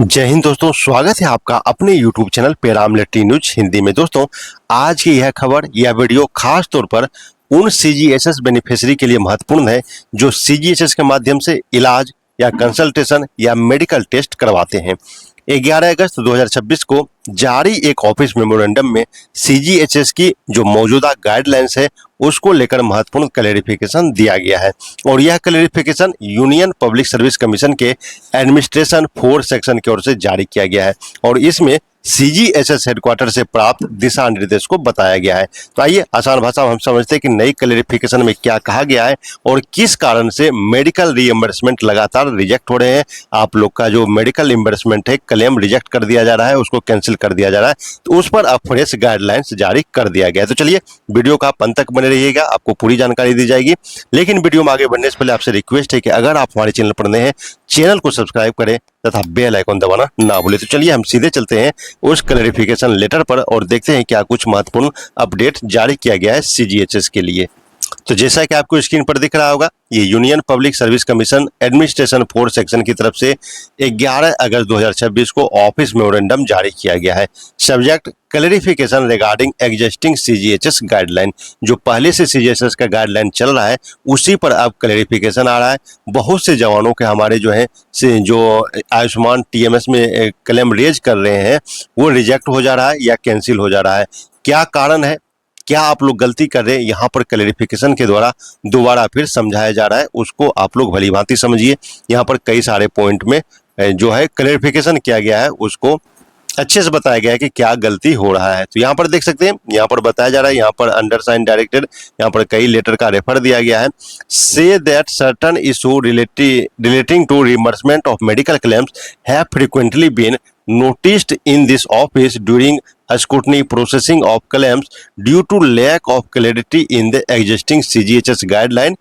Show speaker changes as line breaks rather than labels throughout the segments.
जय हिंद दोस्तों, स्वागत है आपका अपने YouTube channel paramilitary news Hindi में। दोस्तों, आज की यह खबर, यह वीडियो खास तौर पर उन CGHS बेनिफिशियरी के लिए महत्वपूर्ण है जो CGHS के माध्यम से इलाज या कंसल्टेशन या मेडिकल टेस्ट करवाते हैं। 11 अगस्त 2026 को जारी एक ऑफिस मेमोरेंडम में CGHS की जो मौजूदा गाइडलाइंस है उसको लेकर महत्वपूर्ण क्लैरिफिकेशन दिया गया है और यह clarification union public service commission के एडमिनिस्ट्रेशन 4 सेक्शन की ओर से जारी किया गया है और इसमें CGHS हेडक्वार्टर से प्राप्त दिशा निर्देश को बताया गया है। तो आइए आसान भाषा में हम समझते हैं कि नई क्लैरिफिकेशन में क्या कहा गया है और किस कारण से मेडिकल रीइंबर्समेंट लगातार रिजेक्ट हो रहे हैं। आप लोग का जो मेडिकल रिइंबर्समेंट है, क्लेम रिजेक्ट कर दिया जा रहा है, उसको कैंसिल कर दिया जा रहा है, तो उस पर अब फ्रेश गाइडलाइंस जारी कर दिया गया है। तो चलिए वीडियो का अंत तक बने रहिएगा, आपको पूरी जानकारी दी जाएगी। लेकिन वीडियो में आगे बढ़ने से पहले आपसे रिक्वेस्ट है कि अगर आप हमारे चैनल पर नए हैं, चैनल को सब्सक्राइब करें तथा बेल आइकन दबाना ना भूलें। तो चलिए हम सीधे चलते हैं उस क्लैरिफिकेशन लेटर पर और देखते हैं क्या कुछ महत्वपूर्ण अपडेट जारी किया गया है CGHS के लिए। तो जैसा कि आपको स्क्रीन पर दिख रहा होगा, ये union public service commission administration 4 section की तरफ से 11 अगस्त 2026 को ऑफिस मेमोरेंडम जारी किया गया है। Subject clarification regarding existing CGHS guideline. जो पहले से CGHS का गाइडलाइन चल रहा है उसी पर अब क्लैरिफिकेशन आ रहा है। बहुत से जवानों के हमारे जो है जो आयुष्मान TMS में क्लेम रेज कर रहे हैं वो रिजेक्ट हो जा रहा है या कैंसिल हो जा रहा है। क्या कारण है, क्या आप लोग गलती कर रहे हैं, यहाँ पर क्लैरिफिकेशन के द्वारा दोबारा फिर समझाया जा रहा है। उसको आप लोग भली भांति समझिए। यहाँ पर कई सारे पॉइंट में जो है क्लैरिफिकेशन किया गया है, उसको अच्छे से बताया गया है कि क्या गलती हो रहा है। तो यहाँ पर देख सकते हैं, यहाँ पर बताया जा रहा है, यहाँ पर अंडरसाइन डायरेक्टेड, यहाँ पर कई लेटर का रेफर दिया गया है। से that certain issue relating to reimbursement of medical claims have frequently been noticed in this office during scrutiny processing of claims due to lack of clarity in the existing CGHS guideline।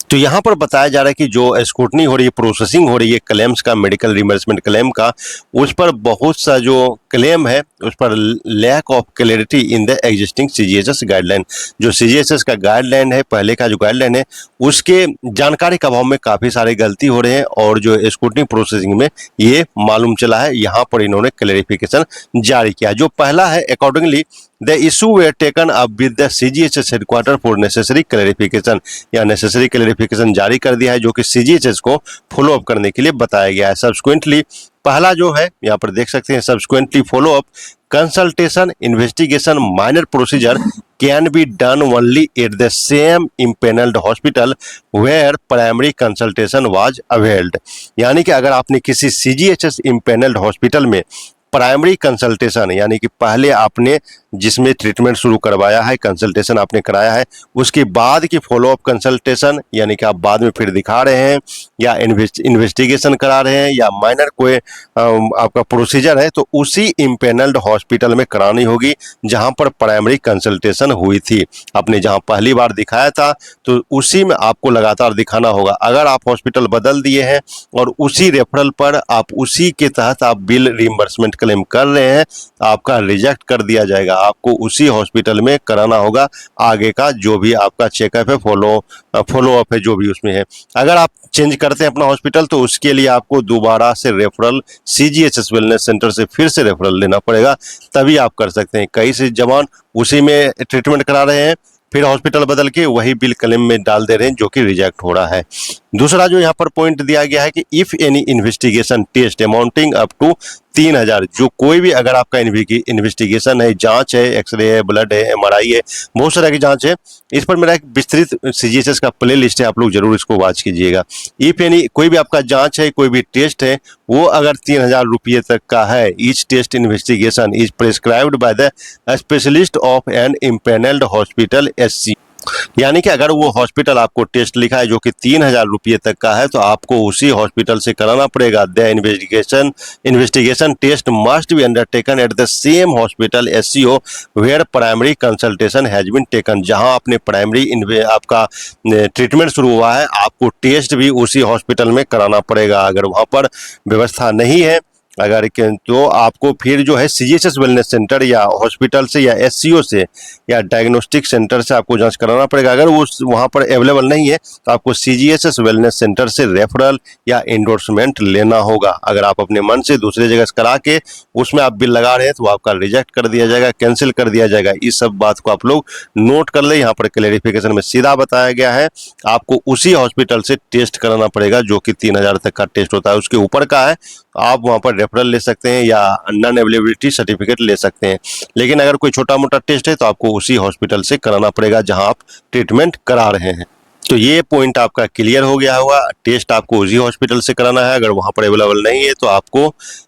तो यहाँ पर बताया जा रहा है कि जो scrutiny हो रही है, प्रोसेसिंग हो रही है क्लेम्स का, मेडिकल रिइंबर्समेंट क्लेम का, उस पर बहुत सा जो क्लेम है उस पर lack of clarity in the existing CGHS guideline. जो CGHS का गाइडलाइन है, पहले का जो गाइडलाइन है, उसके जानकारी के अभाव में काफ़ी सारे गलती हो रहे हैं और जो स्क्रूटनी प्रोसेसिंग में ये मालूम चला है। यहाँ पर इन्होंने क्लैरिफिकेशन जारी किया। जो पहला है, accordingly the issue where taken up with the CGHS headquarter for necessary clarification, या नेसेसरी क्लैरिफिकेशन जारी कर दिया है जो कि CGHS को फॉलो अप करने के लिए बताया गया है। सब्सिक्वेंटली पहला जो है यहाँ पर देख सकते हैं, subsequently follow up consultation investigation minor procedure can be done only at the same empanelled hospital where primary consultation was availed. यानी कि अगर आपने किसी CGHS इम्पेनल्ड हॉस्पिटल में प्राइमरी कंसल्टेशन, यानी कि पहले आपने जिसमें ट्रीटमेंट शुरू करवाया है, कंसल्टेशन आपने कराया है, उसके बाद की फॉलोअप कंसल्टेशन, यानी कि आप बाद में फिर दिखा रहे हैं या इन्वेस्टिगेशन करा रहे हैं या माइनर कोई आपका प्रोसीजर है, तो उसी इम्पेनल्ड हॉस्पिटल में करानी होगी जहां पर प्राइमरी कंसल्टेशन हुई थी। आपने जहां पहली बार दिखाया था तो उसी में आपको लगातार दिखाना होगा। अगर आप हॉस्पिटल बदल दिए हैं और उसी रेफरल पर आप उसी के तहत आप बिल रिइंबर्समेंट क्लेम कर रहे हैं, आपका रिजेक्ट कर दिया जाएगा। आपको उसी हॉस्पिटल में कराना होगा आगे का जो भी आपका चेकअप है, फॉलो अप है, जो भी उसमें है। अगर आप चेंज करते हैं अपना हॉस्पिटल तो उसके लिए आपको दोबारा से रेफरल CGHS वेलनेस सेंटर से फिर से रेफरल लेना पड़ेगा, तभी आप कर सकते हैं। कई से जवान उसी में ट्रीटमेंट करा रहे हैं, फिर हॉस्पिटल बदल के वही बिल क्लेम में डाल दे रहे हैं जो कि रिजेक्ट हो रहा है। दूसरा जो यहाँ पर पॉइंट दिया गया है कि if any investigation test amounting up to 3000, जो कोई भी अगर आपका इन्वेस्टिगेशन है, जांच है, एक्सरे है, ब्लड है, MRI है, बहुत सारा की जांच है, इस पर मेरा एक विस्तृत CGHS का प्ले लिस्ट है, आप लोग जरूर इसको वॉच कीजिएगा। इफ एनी कोई भी आपका जांच है, कोई भी टेस्ट है, वो अगर 3000 रुपये तक का है, each test investigation is prescribed by the specialist of an empanelled hospital SC। यानी कि अगर वो हॉस्पिटल आपको टेस्ट लिखा है जो कि 3000 रुपये तक का है, तो आपको उसी हॉस्पिटल से कराना पड़ेगा। The investigation test must be undertaken at the same hospital SCO where primary consultation has been taken. जहां आपने प्राइमरी आपका ट्रीटमेंट शुरू हुआ है, आपको टेस्ट भी उसी हॉस्पिटल में कराना पड़ेगा। अगर वहां पर व्यवस्था नहीं है अगर तो आपको फिर जो है सीजीएचएस वेलनेस सेंटर या हॉस्पिटल से या एससीओ से या डायग्नोस्टिक सेंटर से आपको जांच कराना पड़ेगा। अगर वो वहाँ पर अवेलेबल नहीं है तो आपको सीजीएचएस वेलनेस सेंटर से रेफरल या इंडोर्समेंट लेना होगा। अगर आप अपने मन से दूसरे जगह से करा के उसमें आप बिल लगा रहे हैं तो आपका रिजेक्ट कर दिया जाएगा, कैंसिल कर दिया जाएगा। इस सब बात को आप लोग नोट कर ले। यहाँ पर क्लेरिफिकेशन में सीधा बताया गया है आपको उसी हॉस्पिटल से टेस्ट कराना पड़ेगा जो कि 3000 तक का टेस्ट होता है। उसके ऊपर का है आप वहां पर रेफरल ले सकते हैं या नॉन अवेलेबिलिटी सर्टिफिकेट ले सकते हैं। लेकिन अगर कोई छोटा मोटा टेस्ट है तो आपको उसी हॉस्पिटल से कराना पड़ेगा जहां आप ट्रीटमेंट करा रहे हैं। तो ये पॉइंट आपका क्लियर हो गया होगा। टेस्ट आपको उसी हॉस्पिटल से कराना है। अगर वहां पर अवेलेबल नहीं है तो आपको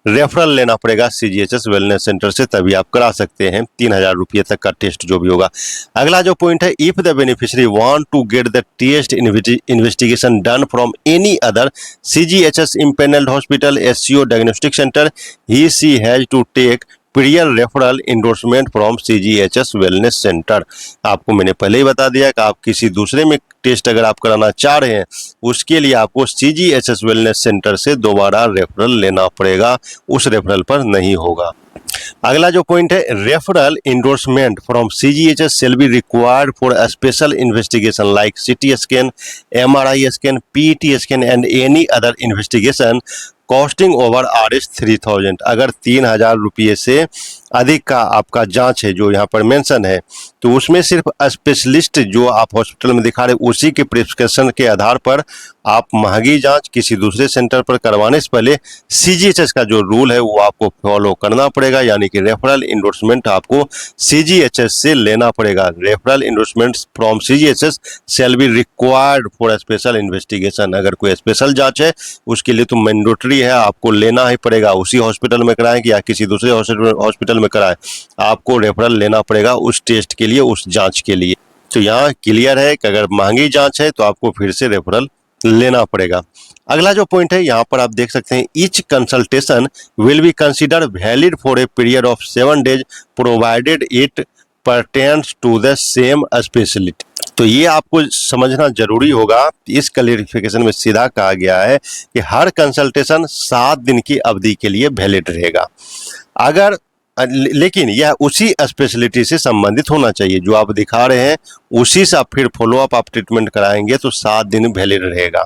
रेफरल लेना पड़ेगा सीजीएचएस वेलनेस सेंटर से, तभी आप करा सकते हैं 3000 रुपये तक का टेस्ट जो भी होगा। अगला जो पॉइंट है, if the beneficiary want to get the test investigation done from any other CGHS empanelled hospital SCO diagnostic centre, he she has to take prior referral endorsement from CGHS wellness centre. आपको मैंने पहले ही बता दिया कि आप किसी दूसरे में टेस्ट अगर आप कराना चाह रहे हैं उसके लिए आपको सीजीएचएस वेलनेस सेंटर से दोबारा रेफरल लेना पड़ेगा, उस रेफरल पर नहीं होगा। अगला जो पॉइंट है, referral endorsement from CGHS shall be required for a special investigation like CT scan, MRI scan, PT scan and any other investigation costing over RS 3000। अगर 3000 रुपये से अधिक का आपका जांच है जो यहाँ पर मेंशन है तो उसमें सिर्फ स्पेशलिस्ट जो आप हॉस्पिटल में दिखा रहे उसी के प्रिस्क्रिप्शन के आधार पर आप महंगी जांच किसी दूसरे सेंटर पर करवाने से पहले सीजीएचएस का जो रूल है वो आपको फॉलो करना पड़ेगा, यानी कि रेफरल इंडोर्समेंट आपको सीजीएचएस से लेना पड़ेगा। Referral endorsement from CGHS shall be required for special investigation. अगर कोई स्पेशल जांच है उसके लिए तो मैंडेटरी है, आपको लेना ही पड़ेगा। उसी हॉस्पिटल में कराएं या किसी दूसरे हॉस्पिटल में कराएं, आपको रेफरल लेना पड़ेगा उस टेस्ट के लिए, उस जांच के लिए। तो यहाँ क्लियर है कि अगर महंगी जांच है तो आपको फिर से रेफरल लेना पड़ेगा। अगला जो पॉइंट है यहाँ पर आप देख सकते हैं, each consultation will be consider valid for a period of 7 days provided it pertains to the same speciality. तो ये आपको समझना जरूरी होगा। इस क्लैरिफिकेशन में सीधा कहा गया है कि हर कंसल्टेशन 7 दिन की अवधि के लिए वैलिड रहेगा। अगर लेकिन यह उसी स्पेशलिटी से संबंधित होना चाहिए जो आप दिखा रहे हैं, उसी से आप फिर फॉलोअप आप ट्रीटमेंट कराएंगे तो 7 दिन वैलिड रहेगा।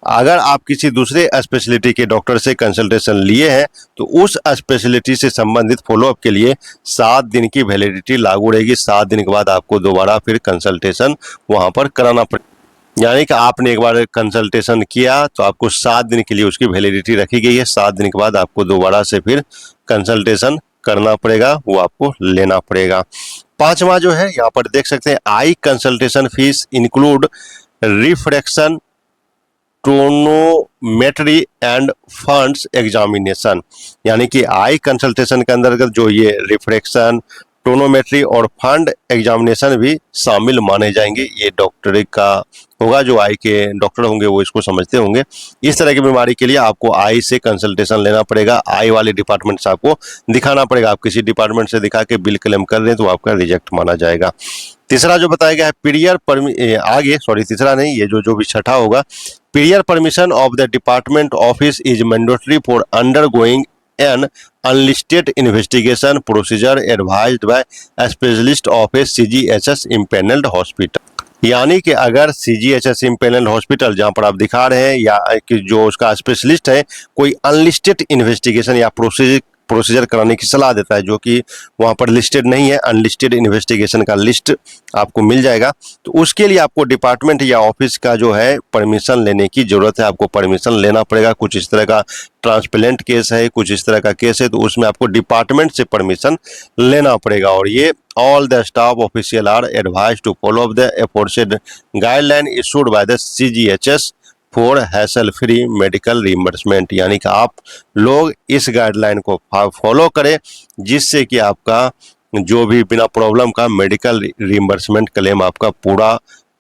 अगर आप किसी दूसरे स्पेशलिटी के डॉक्टर से कंसल्टेशन लिए हैं तो उस स्पेशलिटी से संबंधित फॉलोअप के लिए 7 दिन की वैलिडिटी लागू रहेगी। 7 दिन के बाद आपको दोबारा फिर कंसल्टेशन वहां पर कराना पड़ेगा। यानी कि आपने एक बार कंसल्टेशन किया तो आपको 7 दिन के लिए उसकी वैलिडिटी रखी गई है। 7 दिन के बाद आपको दोबारा से फिर कंसल्टेशन करना पड़ेगा, वो आपको लेना पड़ेगा। 5वां जो है यहाँ पर देख सकते हैं, eye consultation fees include refraction, tonometry and fundus examination. यानी कि आई कंसल्टेशन के अंतर्गत जो ये रिफ्रैक्शन, टोनोमेट्री और फंड एग्जामिनेशन भी शामिल माने जाएंगे। ये डॉक्टरी का होगा, जो आई के डॉक्टर होंगे वो इसको समझते होंगे। इस तरह की बीमारी के लिए आपको आई से कंसल्टेशन लेना पड़ेगा, आई वाले डिपार्टमेंट से आपको दिखाना पड़ेगा। आप किसी डिपार्टमेंट से दिखा के बिल क्लेम कर रहे हैं तो आपका रिजेक्ट माना जाएगा। तीसरा जो बताया गया है तीसरा नहीं, ये जो भी छठा होगा, prior permission of the department office is mandatory for undergoing an unlisted investigation procedure advised by specialist of a CGHS empanelled hospital. यानी कि अगर सीजीएचएस इम्पेनल्ड हॉस्पिटल जहां पर आप दिखा रहे हैं या कि जो उसका स्पेशलिस्ट है कोई अनलिस्टेड इन्वेस्टिगेशन या प्रोसीजर कराने की सलाह देता है जो कि वहां पर लिस्टेड नहीं है, अनलिस्टेड इन्वेस्टिगेशन का लिस्ट आपको मिल जाएगा, तो उसके लिए आपको डिपार्टमेंट या ऑफिस का जो है परमिशन लेने की जरूरत है। आपको परमिशन लेना पड़ेगा। कुछ इस तरह का ट्रांसप्लेंट केस है, कुछ इस तरह का केस है, तो उसमें आपको डिपार्टमेंट से परमिशन लेना पड़ेगा। और ये all the staff official are advise to follow the aforesaid guideline issued by the CGHS for hassle free medical reimbursement. यानी कि आप लोग इस गाइडलाइन को फॉलो करें जिससे कि आपका जो भी बिना प्रॉब्लम का मेडिकल रिइंबर्समेंट क्लेम आपका पूरा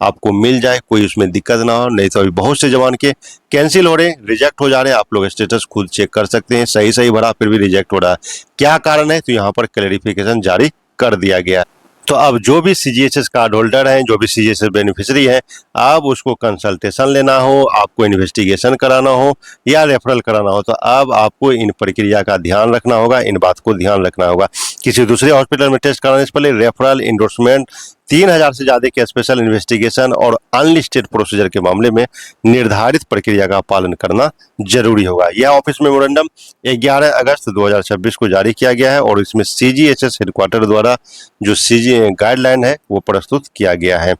आपको मिल जाए, कोई उसमें दिक्कत ना हो। नहीं तो अभी बहुत से जवान के कैंसिल हो रहे हैं, रिजेक्ट हो जा रहे हैं। आप लोग स्टेटस खुद चेक कर सकते हैं, सही भरा फिर भी रिजेक्ट हो रहा है, क्या कारण है, तो यहाँ पर क्लैरिफिकेशन जारी कर दिया गया। तो अब जो भी सीजीएचएस कार्ड होल्डर हैं, जो भी सीजीएचएस बेनिफिशियरी हैं, अब उसको कंसल्टेशन लेना हो, आपको इन्वेस्टिगेशन कराना हो या रेफरल कराना हो, तो अब आपको इन प्रक्रिया का ध्यान रखना होगा, इन बात को ध्यान रखना होगा। किसी दूसरे हॉस्पिटल में टेस्ट कराने से पहले रेफरल, इंडोर्समेंट, 3000 से ज़्यादा के स्पेशल इन्वेस्टिगेशन और अनलिस्टेड प्रोसीजर के मामले में निर्धारित प्रक्रिया का पालन करना जरूरी होगा। यह ऑफिस मेमोरेंडम 11 अगस्त 2026 को जारी किया गया है और इसमें सीजीएचएस हेडक्वार्टर द्वारा जो सीजी गाइडलाइन है वो प्रस्तुत किया गया है।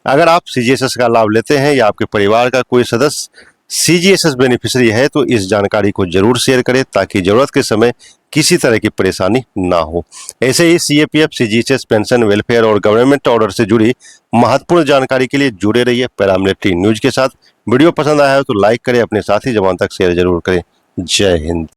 अगर आप सीजीएचएस का लाभ लेते हैं या आपके परिवार का कोई सदस्य सीजीएचएस बेनिफिशियरी है तो इस जानकारी को जरूर शेयर करें ताकि जरूरत के समय किसी तरह की परेशानी ना हो। ऐसे ही सीएपीएफ, सीजीएचएस, पेंशन, वेलफेयर और गवर्नमेंट ऑर्डर से जुड़ी महत्वपूर्ण जानकारी के लिए जुड़े रहिए पैरामिलिट्री न्यूज के साथ। वीडियो पसंद आया हो तो लाइक करें, अपने साथी जवान तक शेयर जरूर करें। जय हिंद।